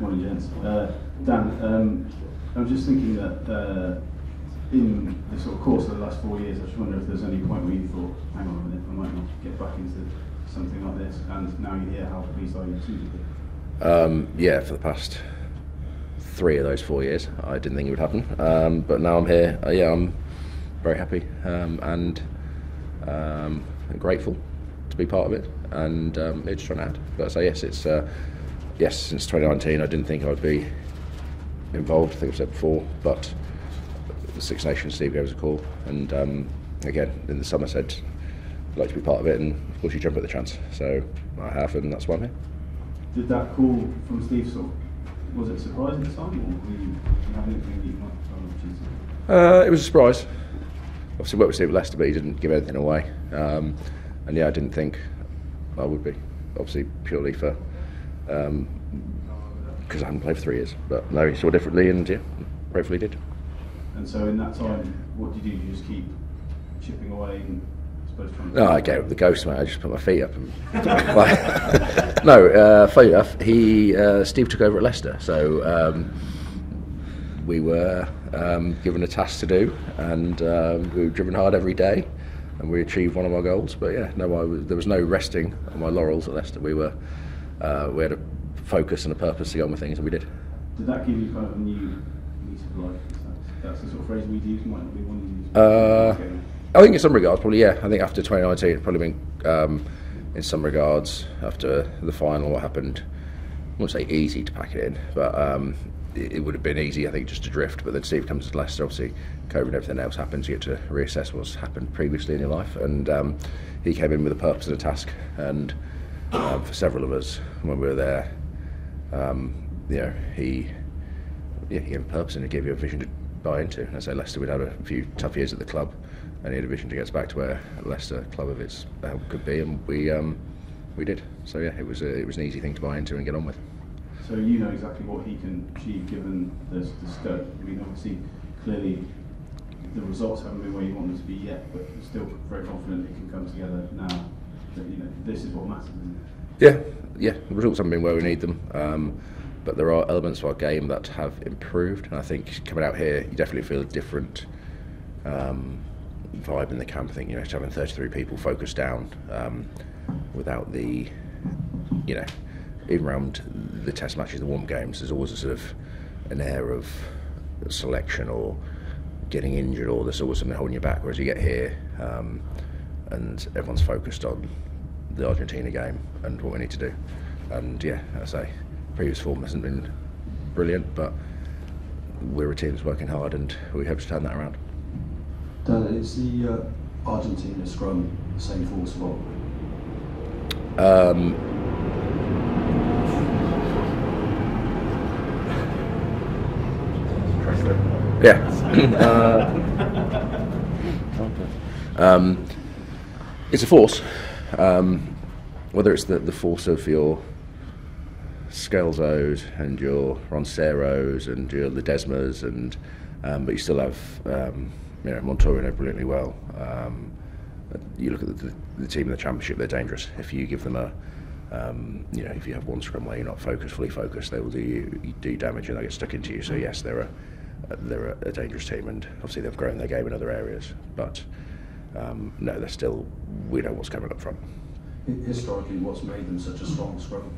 Morning, gents. Dan, I'm just thinking that in the sort of course of the last 4 years, I just wonder if there's any point where you thought, hang on a minute, I might not get back into something like this, and now you're here, how pleased are you to be? Yeah, for the past 3 of those 4 years, I didn't think it would happen, but now I'm here. Yeah, I'm very happy and grateful to be part of it, and it's trying to add. But so yes, it's yes, since 2019, I didn't think I'd be involved. I think I've said before, but the Six Nations, Steve gave us a call, and again in the summer said I'd like to be part of it, and of course you jump at the chance. So I have, and that's why I'm here. Did that call from Steve sort of, was it a surprise at the time, or were you having anything that you might have an opportunity? It was a surprise. Obviously worked with Steve at Leicester, but he didn't give anything away. And yeah, I didn't think I would be. Obviously purely for because I hadn't played for 3 years. But no, he saw differently, and yeah, gratefully did. And so in that time, what did you do? Did you just keep chipping away and I suppose trying to... No, I gave up the ghost, mate. I just put my feet up. And no, funny enough, Steve took over at Leicester, so we were given a task to do, and we were driven hard every day, and we achieved one of our goals. But yeah, no, there was no resting on my laurels at Leicester. We had a focus and a purpose to get on with things, and we did. Did that give you kind of a new lease of life? That's the sort of phrase we'd use, might not be one you use. I think in some regards, probably, yeah. I think after 2019, it'd probably been, in some regards, after the final, what happened, I wouldn't say easy to pack it in, but it would have been easy, I think, just to drift. But then Steve comes to Leicester, obviously, COVID and everything else happens, you get to reassess what's happened previously in your life, and he came in with a purpose and a task, and for several of us, when we were there, you know, he gave a purpose and he gave you a vision to buy into. And so Leicester, we'd had a few tough years at the club, and he had a vision to get us back to where Leicester club of its could be, and we did. So yeah, it was an easy thing to buy into and get on with. So you know exactly what he can achieve given the scope. I mean, obviously, clearly, the results haven't been where you want them to be yet, but you're still very confident it can come together now. That, you know, this is what matters, isn't it? Yeah. The results haven't been where we need them, but there are elements of our game that have improved, and I think coming out here, you definitely feel a different vibe in the camp. I think, you know, having 33 people focused down without the, you know, even around the test matches, the warm games, there's always a sort of an air of selection or getting injured, or there's always something holding you back. Whereas you get here, and everyone's focused on the Argentina game and what we need to do. And yeah, as I say, previous form hasn't been brilliant, but we're a team that's working hard, and we hope to turn that around. Dan, is the Argentina scrum the same force of all? Yeah. It's a force. Whether it's the force of your Scalzos and your Ronceros and your Ledesmas, and but you still have you know, Montoya brilliantly well. You look at the team in the Championship; they're dangerous. If you give them a you know, if you have one scrum where you're not fully focused, they will do damage and they get stuck into you. So yes, they're a dangerous team, and obviously they've grown their game in other areas. But no, they're still, we know what's coming up front. Historically, what's made them such a strong scrum?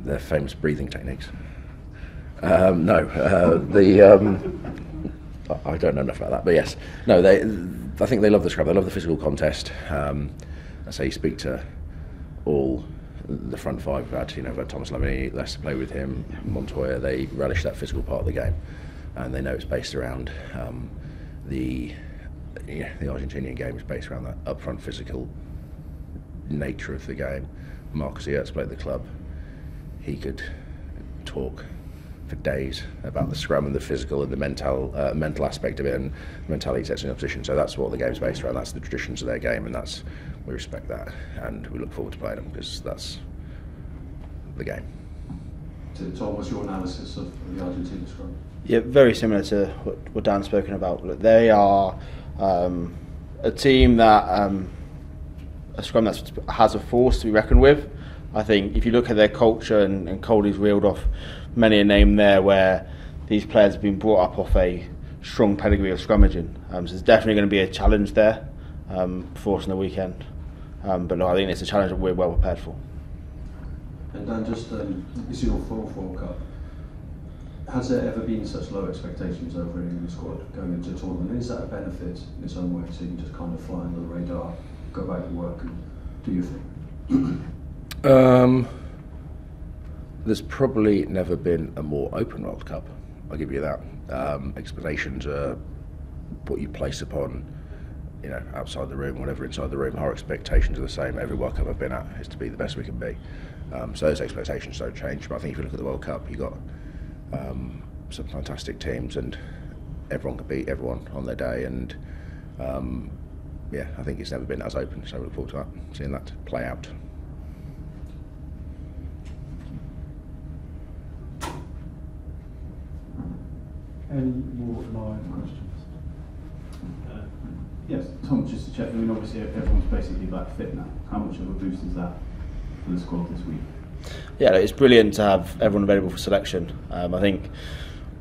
Their famous breathing techniques. I don't know enough about that, but yes, no. I think they love the scrum. They love the physical contest. I say you speak to all the front five we've had. You know, we've had Thomas Lamini, Leicester play with him, Montoya. They relish that physical part of the game, and they know it's based around the Argentinian game is based around that upfront physical nature of the game. Marcus Earts played at the club. He could talk for days about the scrum and the physical and the mental aspect of it, and the mentality sets in opposition. So that's what the game's based around. That's the traditions of their game, and we respect that, and we look forward to playing them because that's the game. Tom, what's your analysis of the Argentina scrum? Yeah, very similar to what Dan's spoken about. Look, they are a team that a scrum that has a force to be reckoned with. I think if you look at their culture, and Coley's reeled off many a name there where these players have been brought up off a strong pedigree of scrummaging. So there's definitely going to be a challenge there for us on the weekend. But no, I think it's a challenge that we're well prepared for. And Dan, just this is your fourth World Cup. Has there ever been such low expectations over in the squad going into a tournament? And is that a benefit in its own way, so you can just kind of fly under the radar, go back to work and do your thing? There's probably never been a more open World Cup, I'll give you that. Expectations are what you place upon, you know, outside the room, whatever inside the room. Our expectations are the same. Every World Cup I've been at is to be the best we can be. So those expectations don't change. But I think if you look at the World Cup, you've got some fantastic teams, and everyone can beat everyone on their day. And yeah, I think it's never been as open. So we look forward to that, seeing that play out. Any more live questions? Yes, Tom, just to check, I mean, obviously everyone's basically back fit now. How much of a boost is that for the squad this week? Yeah, it's brilliant to have everyone available for selection. I think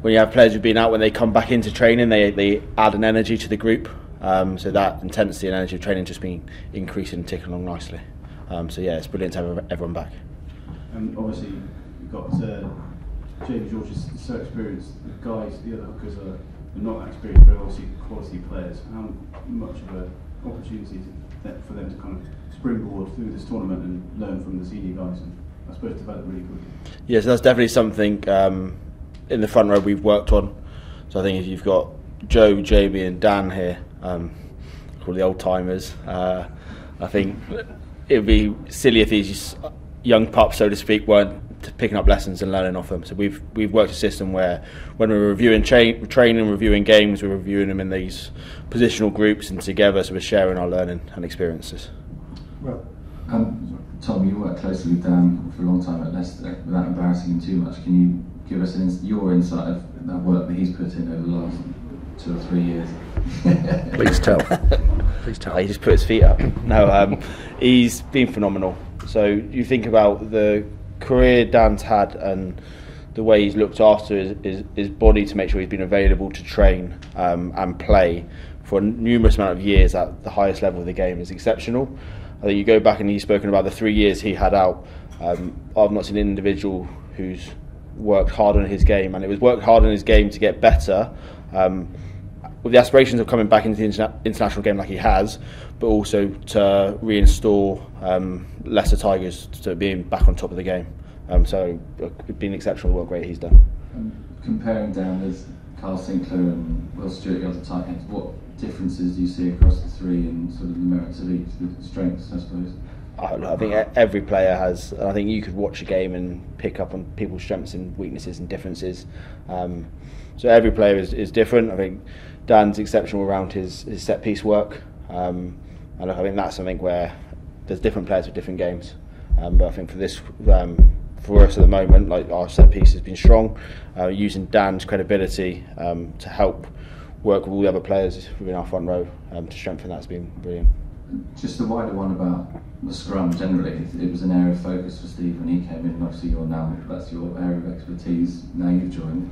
when you have players who've been out, when they come back into training, they add an energy to the group. So that intensity and energy of training just been increasing and ticking along nicely. So yeah, it's brilliant to have everyone back. And obviously you've got Jamie George is so experienced. The guys, the other hookers are not that experienced, but obviously quality players. How much of an opportunity for them to kind of springboard through this tournament and learn from the senior guys and I suppose develop really quickly? Yeah, so that's definitely something in the front row we've worked on. So I think if you've got Joe, Jamie and Dan here, called the old timers, I think it would be silly if these young pups, so to speak, weren't picking up lessons and learning off them. So we've worked a system where when we're reviewing training, reviewing games, we're reviewing them in these positional groups and together, so we're sharing our learning and experiences. Well, Tom, you worked closely with Dan for a long time at Leicester. Without embarrassing him too much, can you give us your insight of that work that he's put in over the last 2 or 3 years? Please tell. Please tell. He just put his feet up. No, he's been phenomenal. So you think about the career Dan's had and the way he's looked after his body to make sure he's been available to train and play for a numerous amount of years at the highest level of the game is exceptional. I think you go back and he's spoken about the 3 years he had out. I've not seen an individual who's worked hard on his game, and it was worked hard on his game to get better, with the aspirations of coming back into the international game like he has, but also to reinstall Leicester Tigers to being back on top of the game. So it's been exceptional work rate he's done. Comparing Dan with Carl Sinclair and Will Stewart, the other tight ends, what differences do you see across the three and sort of the merits of each, the strengths, I suppose? I think every player has. I think you could watch a game and pick up on people's strengths and weaknesses and differences. So every player is different. I think Dan's exceptional around his set piece work, and I think that's something where there's different players with different games. But I think for this, for us at the moment, like our set piece has been strong. Using Dan's credibility to help work with all the other players within our front row to strengthen that's been brilliant. Just the wider one about the scrum generally, it was an area of focus for Steve when he came in, and obviously that's your area of expertise now you've joined.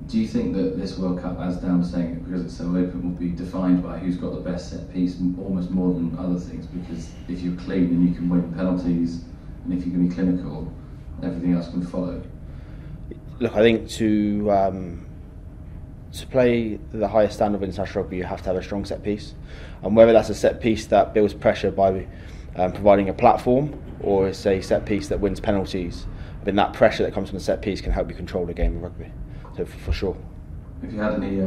Do you think that this World Cup, as Dan was saying, because it's so open, will be defined by who's got the best set piece almost more than other things? Because if you're clean and you can win penalties, and if you can be clinical, everything else can follow. Look, I think to play the highest standard of international rugby, you have to have a strong set piece, and whether that's a set piece that builds pressure by providing a platform, or it's a set piece that wins penalties, then that pressure that comes from the set piece can help you control the game of rugby. So for sure. Have you had any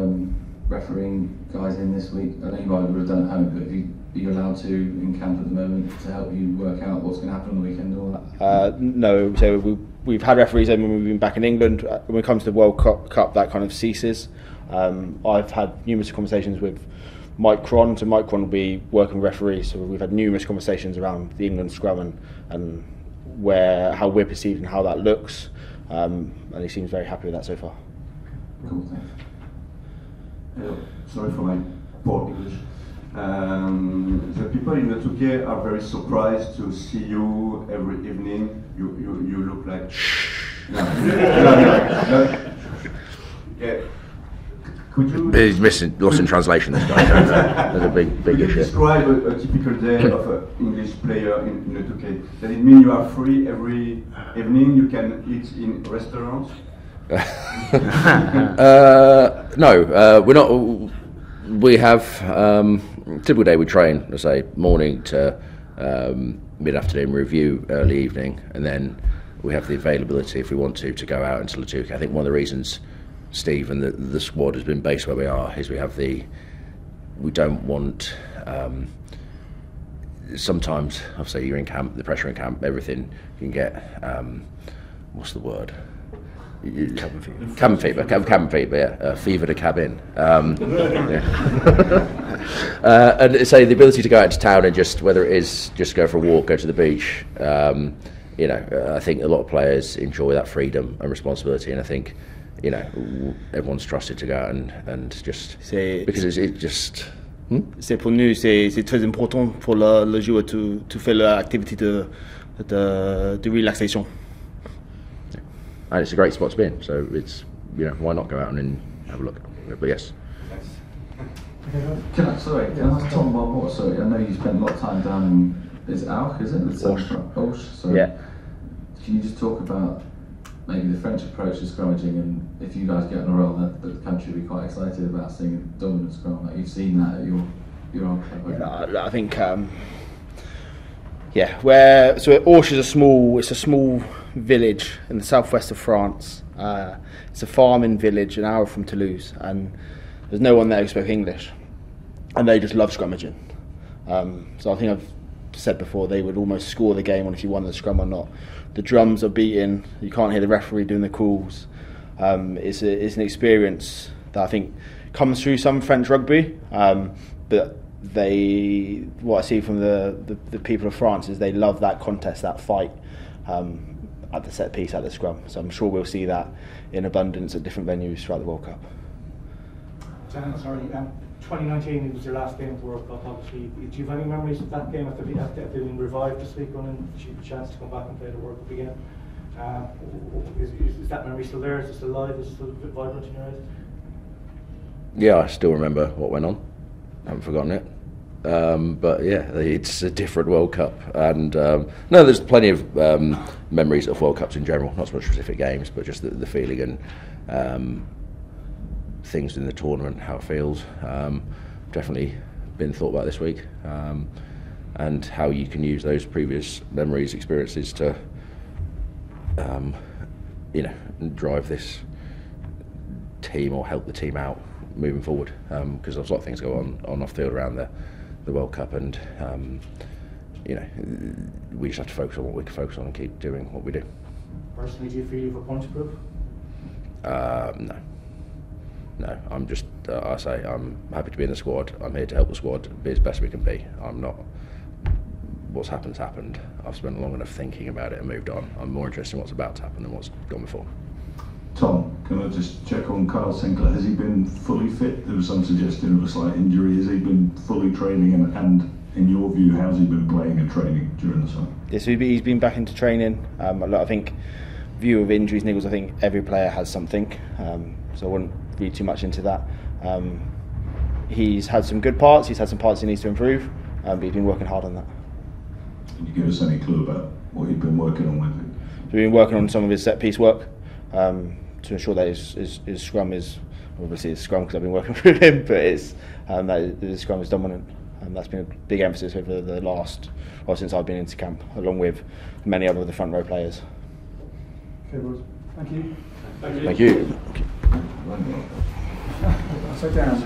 refereeing guys in this week? I know you might have done at home, but are you allowed to in camp at the moment to help you work out what's going to happen on the weekend or that? No, so we've had referees in when we've been back in England. When it comes to the World Cup, that kind of ceases. I've had numerous conversations with Mike Cron, so Mike Cron will be working referee, so we've had numerous conversations around the England scrum and how we're perceived and how that looks, and he seems very happy with that so far. Cool, thanks. Sorry for my poor English. The people in the UK are very surprised to see you every evening. You look like. No. Yeah. Could you? He's missing, lost in translation. This guy. There's a big Could you issue. describe a typical day of an English player in the UK? Does it mean you are free every evening? You can eat in restaurants? No, we're not. We have typical day. We train, let's say, morning to mid-afternoon, review early evening, and then we have the availability if we want to go out into Latuka. I think one of the reasons Steve and the squad has been based where we are is we don't want. Sometimes, obviously, you're in camp, the pressure in camp, everything you can get. What's the word? Cabin fever, yeah. Fever to cabin. And say the ability to go out to town and just, whether it is just go for a walk, go to the beach, I think a lot of players enjoy that freedom and responsibility, and I think, everyone's trusted to go out and just, because it just... C'est pour nous, c'est très important pour le joueur to faire l'activité de relaxation. And it's a great spot to be in, so it's, why not go out and have a look? But yes. Can I ask Tom one more? Sorry, I know you spent a lot of time down in, is it Auch, is it? Auch, sorry. Yeah. Can you just talk about maybe the French approach to scrummaging, and if you guys get on a roll, that the country will be quite excited about seeing a dominant scrum? Like, you've seen that at your own club. I think, so Auch is a small village in the southwest of France. It's a farming village an hour from Toulouse, and there's no one there who spoke English, and they just love scrummaging. So I think I've said before, they would almost score the game on if you won the scrum or not. The drums are beating, you can't hear the referee doing the calls. It's an experience that I think comes through some French rugby, but what I see from the people of France is they love that contest, that fight, at the set piece, at the scrum. So I'm sure we'll see that in abundance at different venues throughout the World Cup. 2019, it was your last game at the World Cup, obviously. Do you have any memories of that game after being revived this week, and you had a chance to come back and play the World Cup again? Is that memory still there? Is it still alive? Is it still a bit vibrant in your eyes? Yeah, I still remember what went on. I haven't forgotten it. But yeah, it's a different World Cup, and no, there's plenty of memories of World Cups in general, not so much specific games, but just the feeling and things in the tournament, how it feels. Definitely been thought about this week, and how you can use those previous memories, experiences to, drive this team or help the team out moving forward. Because there's a lot of things go on off field around the World Cup, and we just have to focus on what we can focus on and keep doing what we do. Personally, do you feel you have a point to prove? No, I'm just, I say, I'm happy to be in the squad. I'm here to help the squad be as best we can be. I'm not, what's happened's happened. I've spent long enough thinking about it and moved on. I'm more interested in what's about to happen than what's gone before. Tom, can I just check on Carl Sinclair? Has he been fully fit? There was some suggestion of a slight injury. Has he been fully training, and in your view, how's he been playing and training during the summer? Yes, he's been back into training. I think, view of injuries, Nichols, I think every player has something, so I wouldn't read too much into that. He's had some good parts, he's had some parts he needs to improve, but he's been working hard on that. Can you give us any clue about what you've been working on with him? So we've been working on some of his set piece work, to ensure that his scrum is, obviously his scrum because I've been working with him, but it's that his scrum is dominant. That's been a big emphasis over since I've been into camp, along with many other of the front row players. Okay, boys. Thank you. Thank you. Sit down.